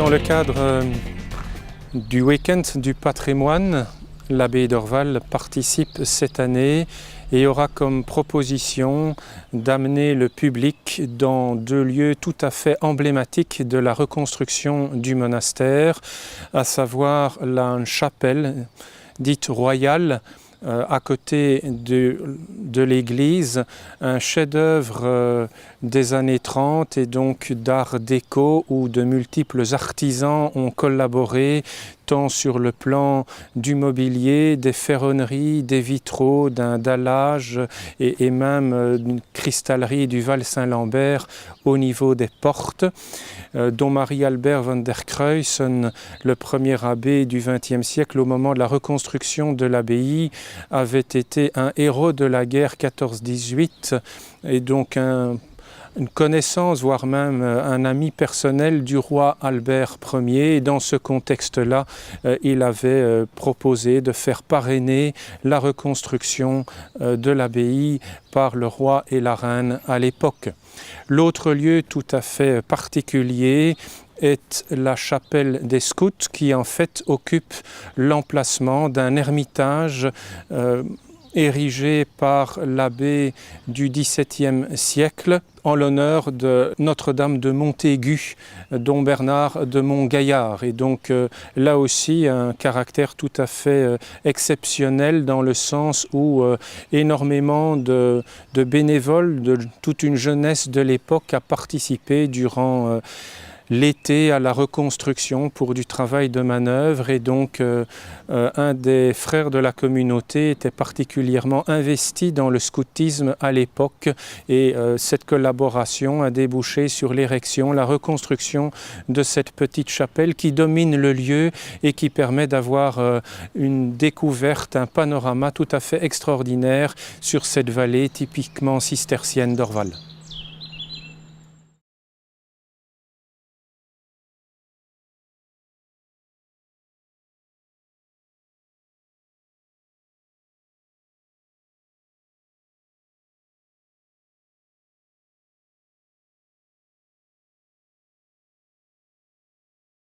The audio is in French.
Dans le cadre du week-end du patrimoine, l'abbaye d'Orval participe cette année et aura comme proposition d'amener le public dans deux lieux tout à fait emblématiques de la reconstruction du monastère, à savoir la chapelle dite royale, à côté de l'église, un chef-d'œuvre des années 30 et donc d'art déco où de multiples artisans ont collaboré tant sur le plan du mobilier, des ferronneries, des vitraux, d'un dallage et même d'une cristallerie du Val-Saint-Lambert au niveau des portes, dont Marie-Albert van der Cruyssen, le premier abbé du XXe siècle au moment de la reconstruction de l'abbaye, avait été un héros de la guerre 14-18 et donc une connaissance, voire même un ami personnel du roi Albert Ier. Et dans ce contexte-là, il avait proposé de faire parrainer la reconstruction de l'abbaye par le roi et la reine à l'époque. L'autre lieu tout à fait particulier est la chapelle des scouts qui en fait occupe l'emplacement d'un ermitage érigé par l'abbé du XVIIe siècle en l'honneur de Notre-Dame de Montaigu, dont Bernard de Montgaillard. Et donc là aussi un caractère tout à fait exceptionnel dans le sens où énormément de bénévoles de toute une jeunesse de l'époque a participé durant l'été à la reconstruction pour du travail de manœuvre et donc un des frères de la communauté était particulièrement investi dans le scoutisme à l'époque et cette collaboration a débouché sur l'érection, la reconstruction de cette petite chapelle qui domine le lieu et qui permet d'avoir une découverte, un panorama tout à fait extraordinaire sur cette vallée typiquement cistercienne d'Orval.